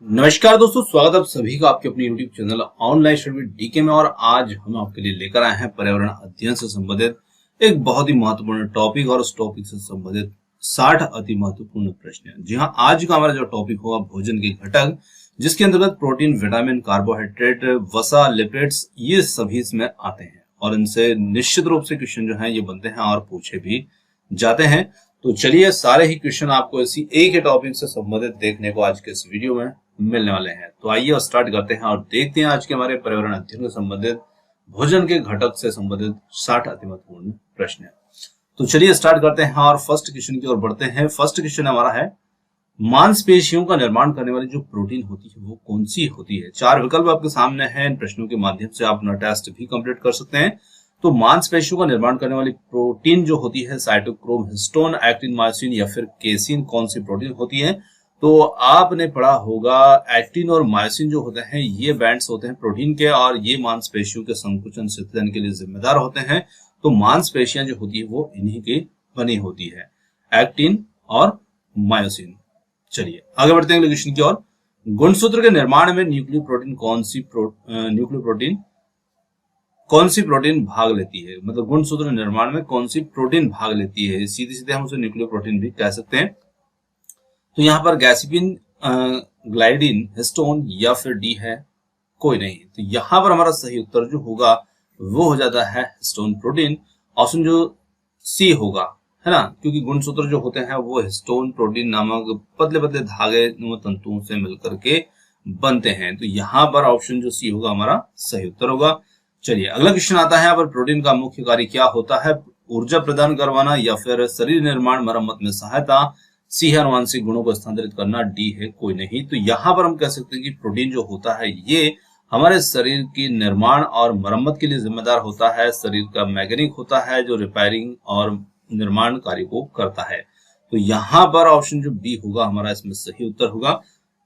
नमस्कार दोस्तों, स्वागत है आप सभी का आपके अपने YouTube channel online study DK में। और आज हम आपके लिए लेकर आए हैं पर्यावरण अध्ययन से संबंधित एक बहुत ही महत्वपूर्ण टॉपिक और उस टॉपिक से संबंधित 60 अति महत्वपूर्ण प्रश्न। जी हाँ, आज का हमारा जो टॉपिक होगा भोजन के घटक, जिसके अंतर्गत प्रोटीन, विटामिन, कार्बोहाइड्रेट, वसा, लिपिड्स ये सभी इसमें आते हैं और इनसे निश्चित रूप से क्वेश्चन जो है ये बनते हैं और पूछे भी जाते हैं। तो चलिए, सारे ही क्वेश्चन आपको इसी एक ही टॉपिक से संबंधित देखने को आज के इस वीडियो में मिलने वाले हैं। तो आइए और स्टार्ट करते हैं और देखते हैं आज के हमारे पर्यावरण अध्ययन से संबंधित भोजन के घटक से संबंधित 60 अति महत्वपूर्ण प्रश्न। तो चलिए स्टार्ट करते हैं और फर्स्ट क्वेश्चन की ओर बढ़ते हैं। फर्स्ट क्वेश्चन हमारा है, मांसपेशियों का निर्माण करने वाली जो प्रोटीन होती है वो कौन सी होती है। 4 विकल्प आपके सामने हैं। इन प्रश्नों के माध्यम से आप अपना टेस्ट भी कंप्लीट कर सकते हैं। तो मांसपेशियों का निर्माण करने वाली प्रोटीन जो होती है साइटोक्रोम, हिस्टोन, एक्टिन, मायोसिन या फिर केसिन, कौन सी प्रोटीन होती है। तो आपने पढ़ा होगा एक्टिन और मायोसिन जो होते हैं ये बैंड्स होते हैं प्रोटीन के और ये मांसपेशियों के संकुचन शीतलन के लिए जिम्मेदार होते हैं। तो मांसपेशियां जो होती है वो इन्हीं की बनी होती है, एक्टिन और मायोसिन। चलिए आगे बढ़ते हैं अगले क्वेश्चन की ओर। गुणसूत्र के निर्माण में न्यूक्लियोप्रोटीन कौन सी प्रोटीन भाग लेती है। मतलब गुणसूत्र निर्माण में कौन सी प्रोटीन भाग लेती है, सीधे सीधे हम उसे न्यूक्लियोप्रोटीन भी कह सकते हैं। तो यहाँ पर गैसिपिन, ग्लाइडिन, हिस्टोन या फिर डी है, कोई नहीं। तो यहाँ पर हमारा सही उत्तर जो होगा वो हो जाता है हिस्टोन प्रोटीन। ऑप्शन जो सी होगा, है ना, क्योंकि गुणसूत्र जो होते हैं वो हिस्टोन प्रोटीन नामक पतले पतले धागे तंतुओं से मिलकर के बनते हैं। तो यहाँ पर ऑप्शन जो सी होगा हमारा सही उत्तर होगा। चलिए अगला क्वेश्चन आता है, यहाँ पर प्रोटीन का मुख्य कार्य क्या होता है। ऊर्जा प्रदान करवाना या फिर शरीर निर्माण, मरम्मत में सहायता, सी है आनुवांशिक गुणों को स्थानांतरित करना, डी है कोई नहीं। तो यहाँ पर हम कह सकते हैं कि प्रोटीन जो होता है ये हमारे शरीर की निर्माण और मरम्मत के लिए जिम्मेदार होता है। शरीर का मैकेनिक होता है जो रिपेयरिंग और निर्माण कार्य को करता है। तो यहाँ पर ऑप्शन जो बी होगा हमारा इसमें सही उत्तर होगा।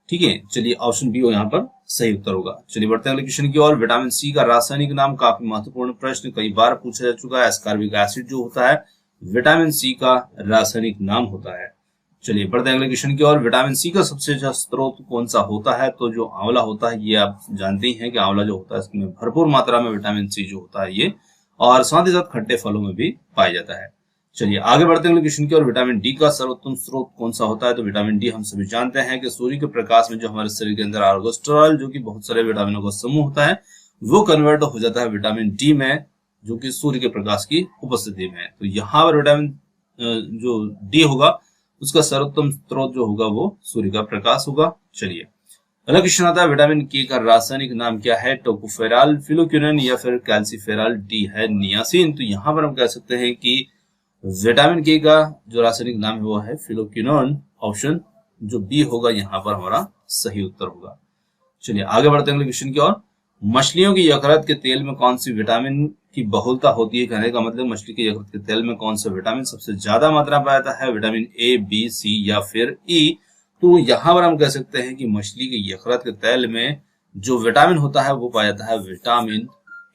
ठीक है, चलिए ऑप्शन बी यहाँ पर सही उत्तर होगा। चलिए बढ़ते हैं अगले क्वेश्चन की ओर। विटामिन सी का रासायनिक नाम, काफी महत्वपूर्ण प्रश्न, कई बार पूछा जा चुका है। एस्कॉर्बिक एसिड जो होता है विटामिन सी का रासायनिक नाम होता है। चलिए बढ़ते हैं अगले क्वेश्चन की ओर। विटामिन सी का सबसे अच्छा स्रोत कौन सा होता है। तो जो आंवला होता है, ये आप जानते ही हैं कि आंवला जो होता है इसमें भरपूर मात्रा में विटामिन सी जो होता है ये, और साथ ही साथ खट्टे फलों में भी पाया जाता है। चलिए आगे बढ़ते हैं अगले क्वेश्चन की ओर। विटामिन डी का सर्वोत्तम स्रोत कौन सा होता है। तो विटामिन डी हम सभी जानते हैं कि सूर्य के प्रकाश में जो हमारे शरीर के अंदर आर्गोस्टेरॉल जो कि बहुत सारे विटामिनों का समूह होता है वो कन्वर्ट हो जाता है विटामिन डी में, जो कि सूर्य के प्रकाश की उपस्थिति में है। तो यहाँ पर विटामिन जो डी होगा उसका सर्वोत्तम स्रोत जो होगा वो सूर्य का प्रकाश होगा। चलिए अगला क्वेश्चन आता है, विटामिन के का रासायनिक नाम क्या है। टोकोफेरॉल, फिलोक्विनोन या फिर कैल्सीफेरॉल, डी है नियासिन। तो यहाँ पर हम कह सकते हैं कि विटामिन के का जो रासायनिक नाम है वो है फिलोक्विनोन। ऑप्शन जो बी होगा यहाँ पर हमारा सही उत्तर होगा। चलिए आगे बढ़ते हैं क्वेश्चन की ओर। मछलियों की यकृत के तेल में कौन सी विटामिन की बहुलता होती है। कहने का मतलब मछली के यकृत के तेल में कौन सा विटामिन सबसे ज्यादा मात्रा पाया जाता है। विटामिन ए, बी, सी या फिर ई। तो यहाँ पर हम कह सकते हैं कि मछली के यकृत के तेल में जो विटामिन होता है वो पाया जाता है विटामिन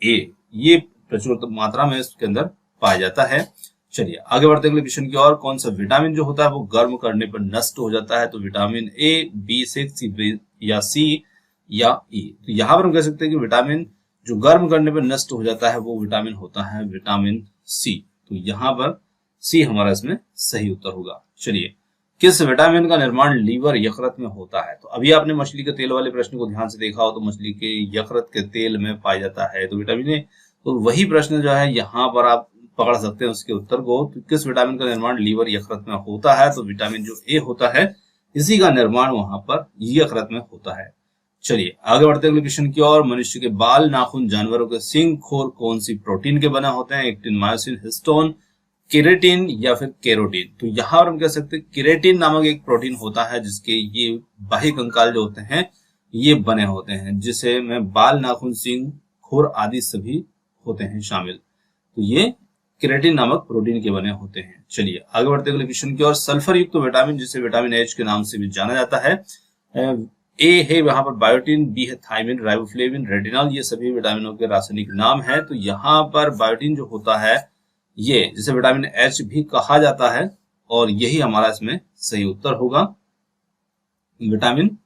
ए। ये प्रचुर मात्रा में इसके अंदर पाया जाता है। चलिए आगे बढ़ते हैं क्वेश्चन की ओर। कौन सा विटामिन जो होता है वो गर्म करने पर नष्ट हो जाता है। तो विटामिन ए, बी, सी या सी या ई। तो यहाँ पर हम कह सकते हैं कि विटामिन जो गर्म करने पर नष्ट हो जाता है वो विटामिन होता है विटामिन सी। तो यहाँ पर सी हमारा इसमें सही उत्तर होगा। चलिए, किस विटामिन का निर्माण लीवर, यकृत में होता है। तो अभी आपने मछली के तेल वाले प्रश्न को ध्यान से देखा हो तो मछली के यकृत के तेल में पाया जाता है तो विटामिन ए। तो वही प्रश्न जो है यहाँ पर आप पकड़ सकते हैं उसके उत्तर को। तो किस विटामिन का निर्माण लीवर, यकृत में होता है। तो विटामिन जो ए होता है इसी का निर्माण वहां पर यकृत में होता है। चलिए आगे बढ़ते हैं क्वेश्चन की ओर। मनुष्य के बाल, नाखून, जानवरों के सींग, खोर कौन सी प्रोटीन के बना होते हैं। एक्टिन, मायोसिन, हिस्टोन, केरेटिन या फिर केरोटीन। तो यहाँ पर हम कह सकते हैं केरेटिन नामक एक प्रोटीन होता है जिसके ये बाह्य कंकाल जो होते हैं ये बने होते हैं, जिसे में बाल, नाखून, सींग, खोर आदि सभी होते हैं शामिल। तो ये केरेटिन नामक प्रोटीन के बने होते हैं। चलिए आगे बढ़ते हैं क्वेश्चन की ओर। सल्फर युक्त विटामिन जिसे विटामिन एच के नाम से भी जाना जाता है। ए है यहाँ पर बायोटिन, बी है थायमिन, राइबोफ्लेविन, रेटिनॉल, ये सभी विटामिनों के रासायनिक नाम है। तो यहाँ पर बायोटिन जो होता है ये जिसे विटामिन एच भी कहा जाता है और यही हमारा इसमें सही उत्तर होगा। विटामिन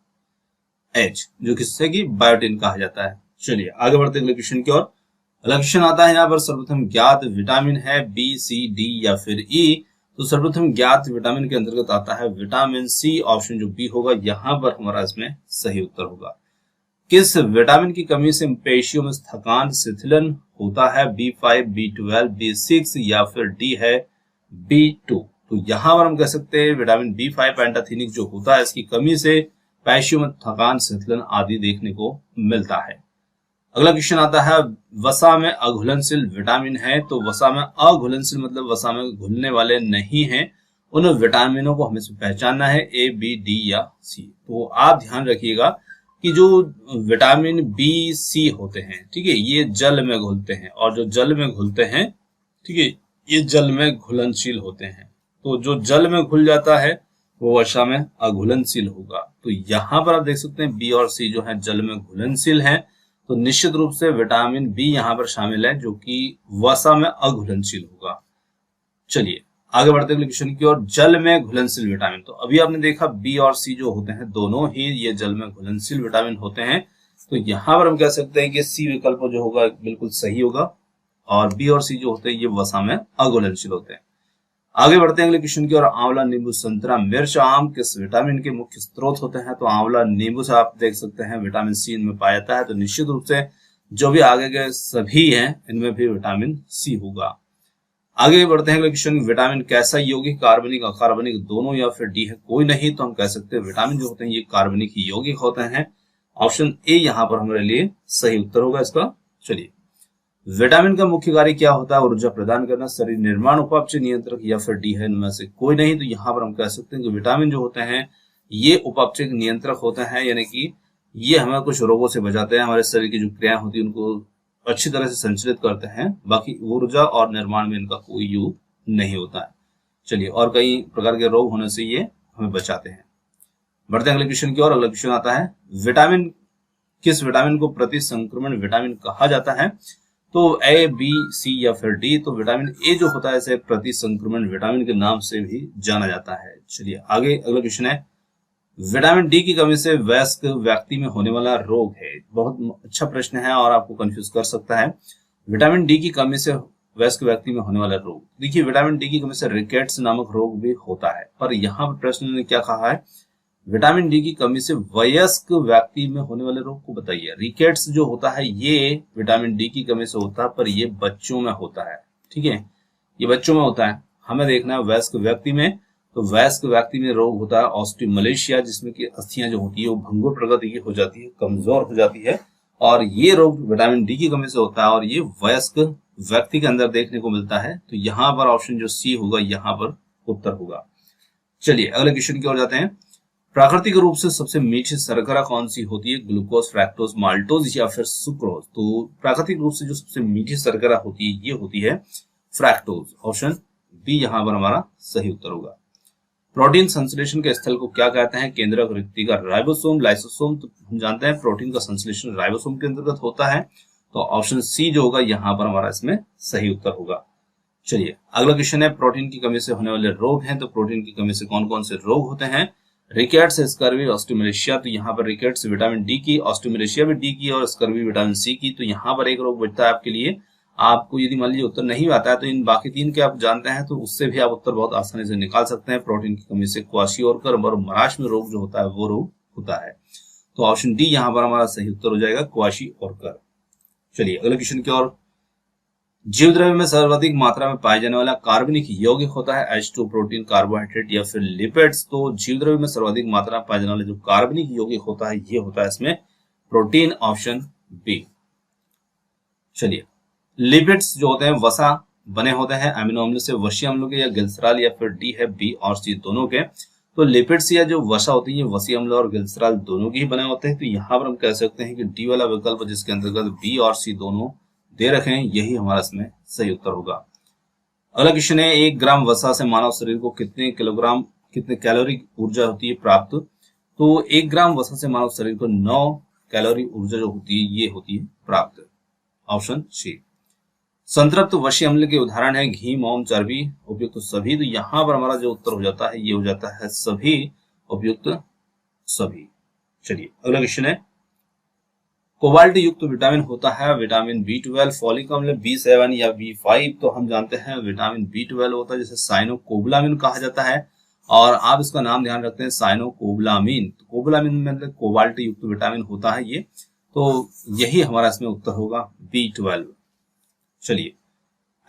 एच, जो किससे कि बायोटिन कहा जाता है। चलिए आगे बढ़ते हैं अगले क्वेश्चन की ओर। अगला क्वेश्चन आता है यहाँ पर, सर्वप्रथम ज्ञात विटामिन है बी, सी, डी या फिर ई। तो सर्वप्रथम ज्ञात विटामिन के अंतर्गत आता है विटामिन सी, ऑप्शन जो बी होगा यहाँ पर हमारा इसमें सही उत्तर होगा। किस विटामिन की कमी से पेशियों में थकान शिथिलन होता है? B5, B12, B6 या फिर डी है B2। तो यहां पर हम कह सकते हैं विटामिन B5 पैंटाथेनिक जो होता है, इसकी कमी से पेशियों में थकान शिथिलन आदि देखने को मिलता है। अगला क्वेश्चन आता है, वसा में अघुलनशील विटामिन है। तो वसा में अघुलनशील मतलब वसा में घुलने वाले नहीं है, उन विटामिनों को हमें पहचानना है, ए, बी, डी या सी। तो आप ध्यान रखिएगा कि जो विटामिन बी, सी होते हैं, ठीक है, ये जल में घुलते हैं, और जो जल में घुलते हैं, ठीक है, ये जल में घुलनशील होते हैं। तो जो जल में घुल जाता है वो वसा में अघुलनशील होगा। तो यहां पर आप देख सकते हैं बी और सी जो है जल में घुलनशील है, तो निश्चित रूप से विटामिन बी यहां पर शामिल है जो कि वसा में अघुलनशील होगा। चलिए आगे बढ़ते हैं क्वेश्चन की ओर। जल में घुलनशील विटामिन, तो अभी आपने देखा बी और सी जो होते हैं दोनों ही ये जल में घुलनशील विटामिन होते हैं। तो यहां पर हम कह सकते हैं कि सी विकल्प जो होगा बिल्कुल सही होगा, और बी और सी जो होते हैं ये वसा में अघुलनशील होते हैं। आगे बढ़ते हैं अगले क्वेश्चन की ओर। आंवला, नींबू, संतरा, मिर्च, आम किस विटामिन के मुख्य स्रोत होते हैं? तो आंवला, नींबू से आप देख सकते हैं विटामिन सी इनमें पाया जाता है। तो निश्चित रूप से जो भी आगे के सभी हैं इनमें भी विटामिन सी होगा। आगे बढ़ते हैं अगले क्वेश्चन। विटामिन कैसा यौगिक, कार्बनिक, अकार्बनिक दोनों या फिर डी है कोई नहीं? तो हम कह सकते हैं विटामिन जो होते हैं ये कार्बनिक यौगिक होते हैं। ऑप्शन ए यहाँ पर हमारे लिए सही उत्तर होगा इसका। चलिए, विटामिन का मुख्य कार्य क्या होता है? ऊर्जा प्रदान करना, शरीर निर्माण, उपापचय नियंत्रक या फिर डी है इनमें से कोई नहीं? तो यहाँ पर हम कह सकते हैं कि विटामिन जो होते हैं ये उपापचय नियंत्रक होते हैं, यानी कि ये हमें कुछ रोगों से बचाते हैं, हमारे शरीर की जो क्रियाएं होती है उनको अच्छी तरह से संचालित करते हैं। बाकी ऊर्जा और निर्माण में इनका कोई योग नहीं होता है। चलिए, और कई प्रकार के रोग होने से ये हमें बचाते हैं। बढ़ते हैं अगले क्वेश्चन की ओर। अगला क्वेश्चन आता है, विटामिन, किस विटामिन को प्रति संक्रमण विटामिन कहा जाता है? तो ए, बी, सी या फिर डी? तो विटामिन ए जो होता है इसे प्रति संक्रमण विटामिन के नाम से भी जाना जाता है। चलिए आगे अगला क्वेश्चन है, विटामिन डी की कमी से वयस्क व्यक्ति में होने वाला रोग है। बहुत अच्छा प्रश्न है और आपको कंफ्यूज कर सकता है। विटामिन डी की कमी से वयस्क व्यक्ति में होने वाला रोग, देखिए विटामिन डी की कमी से रिकेट्स नामक रोग भी होता है, पर यहाँ पर प्रश्न ने क्या कहा है, विटामिन डी की कमी से वयस्क व्यक्ति में होने वाले रोग को बताइए। रिकेट्स जो होता है ये विटामिन डी की कमी से होता है, पर ये बच्चों में होता है, ठीक है, ये बच्चों में होता है। हमें देखना है वयस्क व्यक्ति में, तो वयस्क व्यक्ति में रोग होता है ऑस्टियोमलेशिया, जिसमें कि अस्थियां जो होती है वो भंगुर प्रकृति की हो जाती है, कमजोर हो जाती है, और ये रोग विटामिन डी की कमी से होता है और ये वयस्क व्यक्ति के अंदर देखने को मिलता है। तो यहाँ पर ऑप्शन जो सी होगा यहाँ पर उत्तर होगा। चलिए अगले क्वेश्चन की ओर जाते हैं। प्राकृतिक रूप से सबसे मीठी शर्करा कौन सी होती है? ग्लूकोज, फ्रैक्टोज, माल्टोज या फिर सुक्रोज? तो प्राकृतिक रूप से जो सबसे मीठी शर्करा होती है ये होती है फ्रैक्टोज। ऑप्शन बी यहाँ पर हमारा सही उत्तर होगा। प्रोटीन संश्लेषण के स्थल को क्या कहते हैं? केंद्रक, रिक्तिका, राइबोसोम, लाइसोसोम? तो हम जानते हैं प्रोटीन का संश्लेषण राइबोसोम के अंतर्गत होता है, तो ऑप्शन सी जो होगा यहाँ पर हमारा इसमें सही उत्तर होगा। चलिए अगला क्वेश्चन है, प्रोटीन की कमी से होने वाले रोग हैं। तो प्रोटीन की कमी से कौन कौन से रोग होते हैं? Rickets, scurvy, osteomalacia. तो यहाँ पर रिकेट्स विटामिन डी की, ऑस्टियोमलेशिया भी डी की और स्कर्वी विटामिन सी की। तो यहाँ पर एक रोग बचता है आपके लिए। आपको यदि मान लीजिए उत्तर नहीं आता है तो इन बाकी तीन के आप जानते हैं तो उससे भी आप उत्तर बहुत आसानी से निकाल सकते हैं। प्रोटीन की कमी से क्वाशियोरकर और मराश में रोग जो होता है वो रोग होता है। तो ऑप्शन डी यहाँ पर हमारा सही उत्तर हो जाएगा, क्वाशियोरकर। चलिए अगले क्वेश्चन की ओर। जीव द्रव्य में सर्वाधिक मात्रा में पाए जाने वाला कार्बनिक यौगिक होता है H2, प्रोटीन, कार्बोहाइड्रेट या फिर लिपिड्स? तो जीव द्रव्य में सर्वाधिक मात्रा में पाए जाने वाला जो कार्बनिक यौगिक होता है ये होता है इसमें प्रोटीन, ऑप्शन बी। चलिए, लिपिड्स जो होते हैं वसा बने होते हैं अमीनो अम्ल से, वसीय अम्लों के या ग्लिसरॉल या फिर डी है बी और सी दोनों के? तो लिपिड्स या जो वसा होती है ये वसीय अम्ल और ग्लिसरॉल दोनों के ही बने होते हैं। तो यहाँ पर हम कह सकते हैं कि डी वाला विकल्प जिसके अंतर्गत बी और सी दोनों दे रखे हैं यही हमारा इसमें सही उत्तर होगा। अगला क्वेश्चन है, 1 ग्राम वसा से मानव शरीर को कितने कैलोरी ऊर्जा होती है प्राप्त? तो 1 ग्राम वसा से मानव शरीर को 9 कैलोरी ऊर्जा जो होती है ये होती है प्राप्त। Option C. संतृप्त वसीय अम्ल के उदाहरण है घी, मोम, चर्बी? उपयुक्त सभी। तो यहाँ पर हमारा जो उत्तर हो जाता है ये हो जाता है सभी, उपयुक्त सभी। चलिए अगला क्वेश्चन है, कोबाल्ट युक्त विटामिन होता है विटामिन B12, फॉलिक अम्ल B7 या B5। तो हम जानते हैं विटामिन B12 होता है जिसे साइनोकोबलामिन कहा जाता है, और आप इसका नाम ध्यान रखते हैं साइनोकोबलामिन। तो कोबलामिन मतलब कोबाल्ट युक्त विटामिन होता है ये, तो यही हमारा इसमें उत्तर होगा B12। चलिए,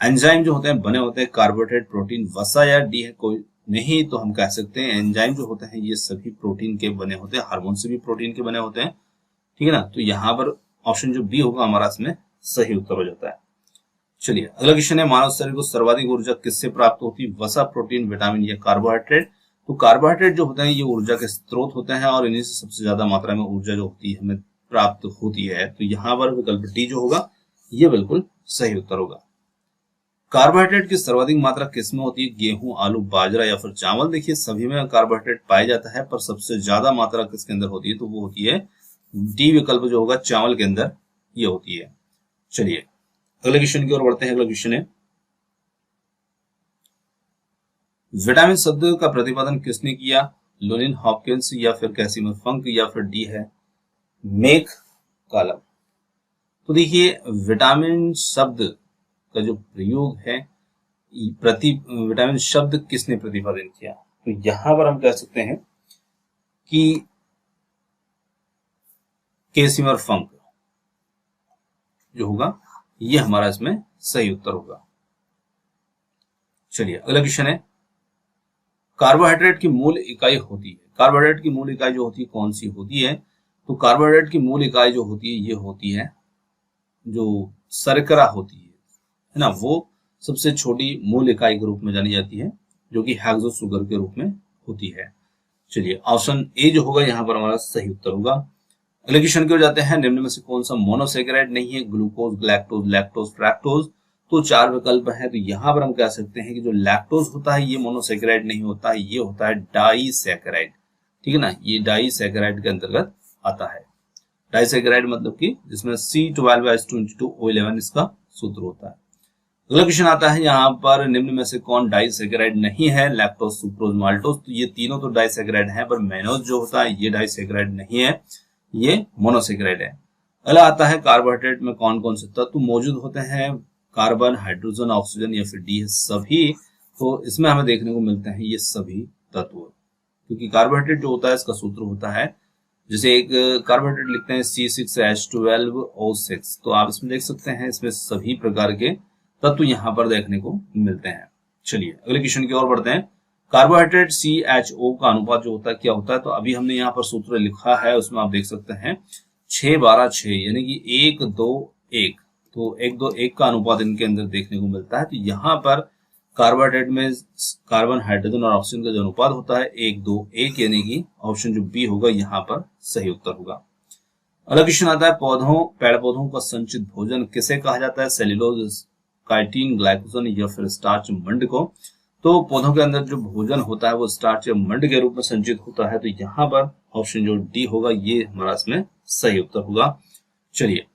एंजाइम जो होते हैं बने होते हैं कार्बोहाइड्रेट, प्रोटीन, वसा या डी है कोई नहीं, तो हम कह सकते हैं एंजाइम जो होते हैं ये सभी प्रोटीन के बने होते हैं, हार्मोन से भी प्रोटीन के बने होते हैं, ठीक है ना। तो यहाँ पर ऑप्शन जो बी होगा हमारा इसमें सही उत्तर हो जाता है। चलिए अगला क्वेश्चन है, मानव शरीर को सर्वाधिक ऊर्जा किससे प्राप्त होती है, वसा, प्रोटीन, विटामिन या कार्बोहाइड्रेट। तो कार्बोहाइड्रेट जो होते हैं ये ऊर्जा के स्रोत होते हैं, और इन्हीं से सबसे ज्यादा मात्रा में ऊर्जा जो होती है हमें प्राप्त होती है। तो यहाँ पर विकल्प डी जो होगा ये बिल्कुल सही उत्तर होगा। कार्बोहाइड्रेट की सर्वाधिक मात्रा किसमें होती है, गेहूं, आलू, बाजरा या फिर चावल। देखिए सभी में कार्बोहाइड्रेट पाया जाता है, पर सबसे ज्यादा मात्रा किसके अंदर होती है, तो वो होती है डी विकल्प जो होगा चावल के अंदर ये होती है। चलिए अगले क्वेश्चन की ओर बढ़ते हैं। अगला क्वेश्चन है, विटामिन शब्द का प्रतिपादन किसने किया, लोनिन हॉपकिंस या फिर कैसिमर फंक या फिर डी है मेक कालम। तो देखिए विटामिन शब्द का जो प्रयोग है, विटामिन शब्द किसने प्रतिपादन किया, तो यहां पर हम कह सकते हैं कि कैसिमर फंक जो होगा ये हमारा इसमें सही उत्तर होगा। चलिए अगला क्वेश्चन है, कार्बोहाइड्रेट की मूल इकाई होती है, कार्बोहाइड्रेट की मूल इकाई जो होती है कौन सी होती है, तो कार्बोहाइड्रेट की मूल इकाई जो होती है ये होती है जो शर्करा होती है ना, वो सबसे छोटी मूल इकाई के रूप में जानी जाती है, जो कि हेक्सो शुगर के रूप में होती है। चलिए ऑप्शन ए जो होगा यहाँ पर हमारा सही उत्तर होगा। अगले क्वेश्चन की ओर जाते हैं, निम्न में से कौन सा मोनोसेकेराइड नहीं है, ग्लूकोज, ग्लैक्टोज, लैक्टोज, फ्रैक्टोज। तो चार विकल्प है, तो यहाँ पर हम कह सकते हैं कि जो लैक्टोज होता है ये मोनोसेकेराइड नहीं होता है, ये होता है डाइसेकेराइड, ठीक है ना, ये डाइसेकेराइड के अंतर्गत आता है। डाइसेकेराइड मतलब कि जिसमें C12H22O11 इसका सूत्र होता है। अगला क्वेश्चन आता है यहाँ पर, निम्न में से कौन डाइसेकेराइड नहीं है, लैक्टोज, सुक्रोज, माल्टोज। तो ये तीनों तो डाइसेकेराइड है, पर मेनोज जो होता है ये डाइसेकेराइड नहीं है, ये मोनोसेकेराइड है। अगला आता है, कार्बोहाइड्रेट में कौन कौन से तत्व मौजूद होते हैं, कार्बन, हाइड्रोजन, ऑक्सीजन या फिर डी है सभी। तो इसमें हमें देखने को मिलते हैं ये सभी तत्व, क्योंकि कार्बोहाइड्रेट जो होता है इसका सूत्र होता है, जैसे एक कार्बोहाइड्रेट लिखते हैं C6H12O6, तो आप इसमें देख सकते हैं इसमें सभी प्रकार के तत्व यहाँ पर देखने को मिलते हैं। चलिए अगले क्वेश्चन की ओर बढ़ते हैं, कार्बोहाइड्रेट CHO का अनुपात जो होता है क्या होता है, तो अभी हमने यहाँ पर सूत्र लिखा है, उसमें आप देख सकते हैं 6-12-6, यानी कि 1-2-1, तो 1-2-1 का अनुपात इनके अंदर देखने को मिलता है। तो यहाँ पर कार्बोहाइड्रेट में कार्बन, हाइड्रोजन और ऑक्सीजन का जो अनुपात होता है 1-2-1, यानी कि ऑप्शन जो बी होगा यहाँ पर सही उत्तर होगा। अगला क्वेश्चन आता है, पेड़ पौधों का संचित भोजन किसे कहा जाता है, सेल्यूलोज, काइटिन, ग्लाइकोजन या फिर स्टार्च, मंड को। तो पौधों के अंदर जो भोजन होता है वो स्टार्च या मंड के रूप में संचित होता है, तो यहाँ पर ऑप्शन जो डी होगा ये हमारा इसमें सही उत्तर होगा। चलिए,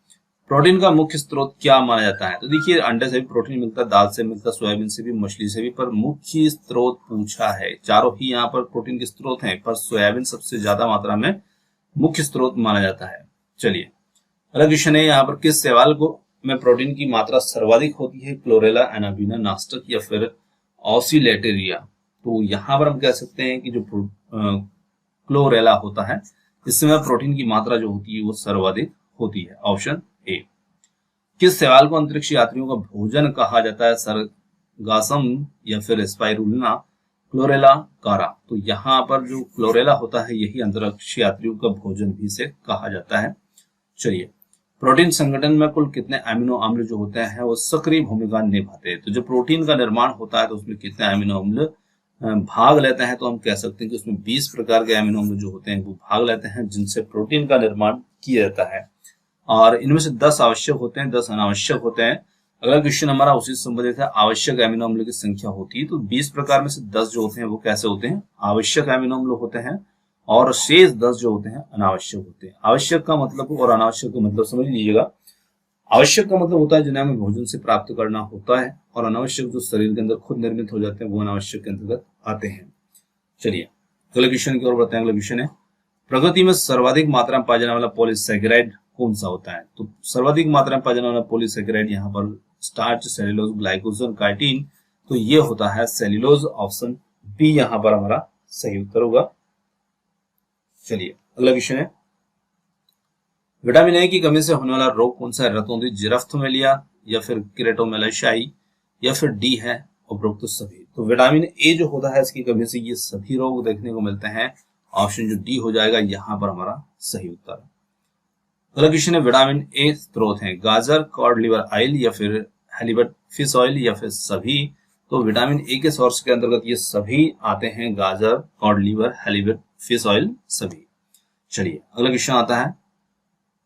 प्रोटीन का मुख्य स्रोत क्या माना जाता है, तो देखिए अंडे से भी प्रोटीन मिलता है, दाल से मिलता है, सोयाबीन से भी, मछली से भी, पर मुख्य स्रोत पूछा है, चारों ही यहाँ पर प्रोटीन के स्रोत हैं, पर सोयाबीन सबसे ज्यादा मात्रा में मुख्य स्रोत माना जाता है। चलिए अगला क्वेश्चन है, यहाँ पर किस शैवाल को में प्रोटीन की मात्रा सर्वाधिक होती है, क्लोरेला, एनाबीना, नास्टक या फिर ऑसिलेटेरिया। तो यहाँ पर हम कह सकते हैं कि जो क्लोरेला होता है इसमें प्रोटीन की मात्रा जो होती है वो सर्वाधिक होती है, ऑप्शन ए। किस शैवाल को अंतरिक्ष यात्रियों का भोजन कहा जाता है, सरगासम या फिर स्पाइरुलिना, क्लोरेला, कारा। तो यहाँ पर जो क्लोरेला होता है यही अंतरिक्ष यात्रियों का भोजन भी से कहा जाता है। चलिए, प्रोटीन संगठन में कुल कितने अमीनो अम्ल जो होते हैं वो सक्रिय भूमिका निभाते हैं। तो जब प्रोटीन का निर्माण होता है तो उसमें कितने अमीनो अम्ल भाग लेते हैं, तो हम कह सकते हैं कि उसमें 20 प्रकार के अमीनो अम्ल जो होते हैं वो भाग लेते हैं, जिनसे प्रोटीन का निर्माण किया जाता है, और इनमें से 10 आवश्यक होते हैं, 10 अनावश्यक होते हैं। अगला क्वेश्चन हमारा उसी से संबंधित है, आवश्यक अमीनो अम्ल की संख्या होती है, तो 20 प्रकार में से 10 जो होते हैं वो कैसे होते हैं, आवश्यक अमीनो अम्ल होते हैं, और शेष 10 जो होते हैं अनावश्यक होते हैं। आवश्यक का मतलब और अनावश्यक का मतलब समझ लीजिएगा। आवश्यक का मतलब होता है जिन्हें हमें भोजन से प्राप्त करना होता है, और अनावश्यक जो शरीर के अंदर खुद निर्मित हो जाते हैं वो अनावश्यक के अंतर्गत आते हैं। चलिए अगले क्वेश्चन की ओर बढ़ते हैं। अगला क्वेश्चन है, प्रकृति में सर्वाधिक मात्रा में पाया जाने वाला पॉलीसैकेराइड कौन सा होता है? तो सर्वाधिक मात्रा में पाया जाने वाला पॉलीसैकेराइड यहाँ पर स्टार्च, सेल्यूलोज, ग्लाइकोजन, काइटिन, तो ये होता है सेल्यूलोज। ऑप्शन बी यहाँ पर हमारा सही उत्तर होगा। चलिए अगला क्वेश्चन है, विटामिन ए की कमी से होने वाला रोग कौन सा है? जिरफ्थोमेलिया या फिर केरेटोमेलाइशाई या फिर डी है उपरोक्त सभी। तो विटामिन ए जो होता है इसकी कमी से ये सभी रोग देखने को मिलते हैं। ऑप्शन जो डी हो जाएगा यहाँ पर हमारा सही उत्तर। अगला क्वेश्चन है, विटामिन ए स्रोत है गाजर, कॉड लिवर ऑयल या फिर हैलीबट फिश ऑयल या फिर सभी। तो विटामिन ए के सोर्स के अंतर्गत ये सभी आते हैं, गाजर, कॉड लिवर, हैलीबट फिश ऑयल, सभी। चलिए अगला क्वेश्चन आता है,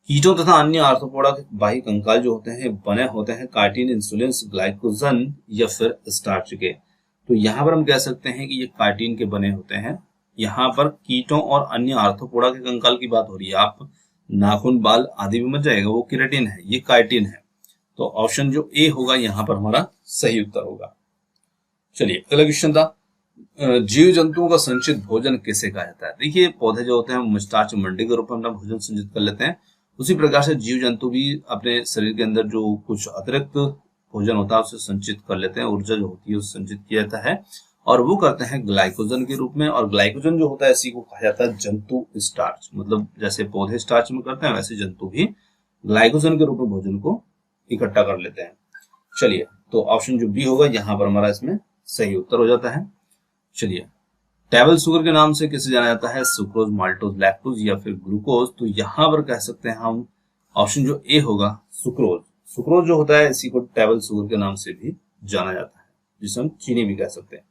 कीटों तथा अन्य आर्थ्रोपोडा के बाह्य कंकाल जो होते हैं बने होते हैं काइटिन, इंसुलिन, ग्लाइकोजन या फिर स्टार्च के। तो यहाँ पर हम कह सकते हैं कि ये काइटिन के बने होते हैं। यहाँ पर कीटों और अन्य आर्थ्रोपोडा के कंकाल की बात हो रही है, आप नाखून, बाल आदि भी मत जाएगा, वो केराटिन है, ये काइटिन है। तो ऑप्शन जो ए होगा यहाँ पर हमारा सही उत्तर होगा। चलिए अगला क्वेश्चन था, जीव जंतुओं का संचित भोजन किसे कहा जाता है? देखिए पौधे जो होते हैं स्टार्च मंडी के रूप में अपना भोजन संचित कर लेते हैं, उसी प्रकार से जीव जंतु भी अपने शरीर के अंदर जो कुछ अतिरिक्त भोजन होता है उसे संचित कर लेते हैं, ऊर्जा जो होती है उसे संचित किया जाता है और वो करते हैं ग्लाइकोजन के रूप में। और ग्लाइकोजन जो होता है इसी को कहा जाता है जंतु स्टार्च। मतलब जैसे पौधे स्टार्च में करते हैं वैसे जंतु भी ग्लाइकोजन के रूप में भोजन को इकट्ठा कर लेते हैं। चलिए तो ऑप्शन जो बी होगा यहाँ पर हमारा इसमें सही उत्तर हो जाता है। चलिए, टेबल शुगर के नाम से किसे जाना जाता है? सुक्रोज, माल्टोज, लैक्टोज या फिर ग्लूकोज। तो यहाँ पर कह सकते हैं हम ऑप्शन जो ए होगा सुक्रोज। सुक्रोज जो होता है इसी को टेबल शुगर के नाम से भी जाना जाता है, जिसे हम चीनी भी कह सकते हैं।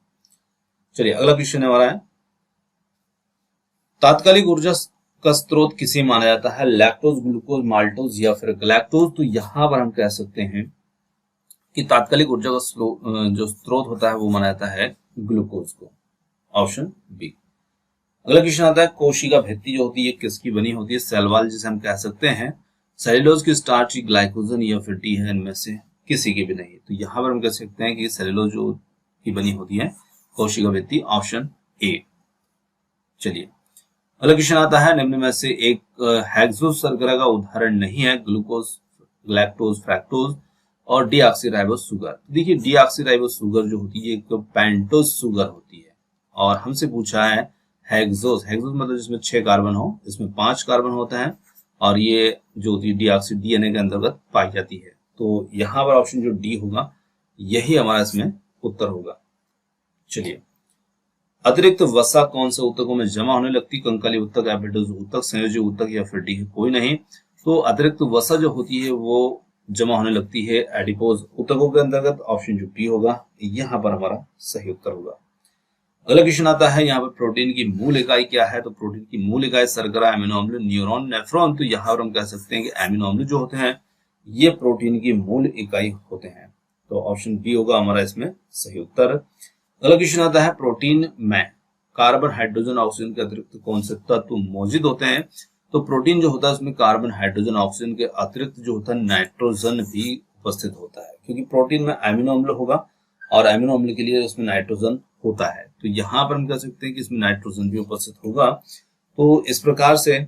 चलिए अगला क्वेश्चन हमारा है, तात्कालिक ऊर्जा का स्रोत किसे माना जाता है? लैक्टोज, ग्लूकोज, माल्टोज या फिर गैलेक्टोज। तो यहाँ पर हम कह सकते हैं कि तात्कालिक ऊर्जा का जो स्रोत होता है वो माना जाता है ग्लूकोज को। Option B. अगला क्वेश्चन आता है, कोशिका भित्ति जो होती है किसकी बनी होती है? सेल वॉल जिसे हम कह सकते हैं, सेल्यूलोज की, स्टार्च, ग्लाइकोजन या फिर डी है इनमें से किसी की भी नहीं। तो यहाँ पर हम कह सकते हैं कि सेल्यूलोज जो की बनी होती है कोशिका भित्ति। Option A. चलिए अगला क्वेश्चन आता है, निम्न में से एक हेक्सोज शर्करा का उदाहरण नहीं है? ग्लूकोज, लैक्टोज, फ्रैक्टोज और डीऑक्सीराइबोस शुगर। देखिए डीऑक्सीराइबोस शुगर जो होती है एक पेंटोज शुगर होती है और हमसे पूछा है हेक्सोज। हेक्सोज मतलब जिसमें 6 कार्बन हो, इसमें 5 कार्बन होता है और ये जो होती है डीऑक्सी डीएनए के अंतर्गत पाई जाती है। तो यहाँ पर ऑप्शन जो डी होगा यही हमारा इसमें उत्तर होगा। चलिए, अतिरिक्त वसा कौन से ऊतकों में जमा होने लगती? कंकाली ऊतक, एपिडोज ऊतक, संयोजी ऊतक या फिर डी? कोई नहीं। तो अतिरिक्त वसा जो होती है वो जमा होने लगती है एडिपोज ऊतकों के अंतर्गत। ऑप्शन जो बी होगा यहाँ पर हमारा सही उत्तर होगा। अगला क्वेश्चन आता है, यहाँ पर प्रोटीन की मूल इकाई क्या है? तो प्रोटीन की मूल इकाई शर्करा, अमीनो अम्ल, न्यूरॉन, नेफ्रॉन। तो यहाँ पर हम कह सकते हैं कि अमीनो अम्ल जो होते हैं ये प्रोटीन की मूल इकाई होते हैं। तो ऑप्शन बी होगा हमारा इसमें सही उत्तर। अगला क्वेश्चन आता है, प्रोटीन में कार्बन, हाइड्रोजन, ऑक्सीजन के अतिरिक्त कौन से तत्व मौजूद होते हैं? तो प्रोटीन जो होता है उसमें कार्बन, हाइड्रोजन, ऑक्सीजन के अतिरिक्त जो होता है नाइट्रोजन भी उपस्थित होता है, क्योंकि प्रोटीन में अमीनो अम्ल होगा और अमीनो अम्ल के लिए उसमें नाइट्रोजन होता है। तो यहाँ पर हम कह सकते हैं कि इसमें नाइट्रोजन भी उपस्थित होगा। तो इस प्रकार से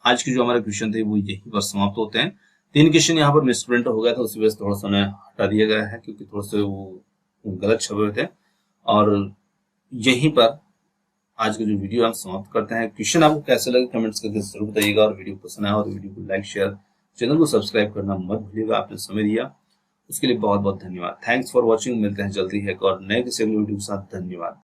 आज के जो हमारे क्वेश्चन थे वो यहीं पर समाप्त होते हैं। 3 क्वेश्चन यहाँ पर मिसप्रिंट हो गया था, उसी वजह से थोड़ा सा उन्हें हटा दिया गया है क्योंकि थोड़ा से वो गलत छपे हुए थे। और यहीं पर आज का जो वीडियो हम समाप्त करते हैं। क्वेश्चन आपको कैसे लगे कमेंट्स करके जरूर बताइएगा और वीडियो पसंद आया हो तो वीडियो को लाइक, शेयर, चैनल को सब्सक्राइब करना मत भूलिएगा। आपने समय दिया उसके लिए बहुत बहुत धन्यवाद। Thanks for watching. मिलते हैं जल्दी है एक और नए किसी वीडियो के साथ। धन्यवाद।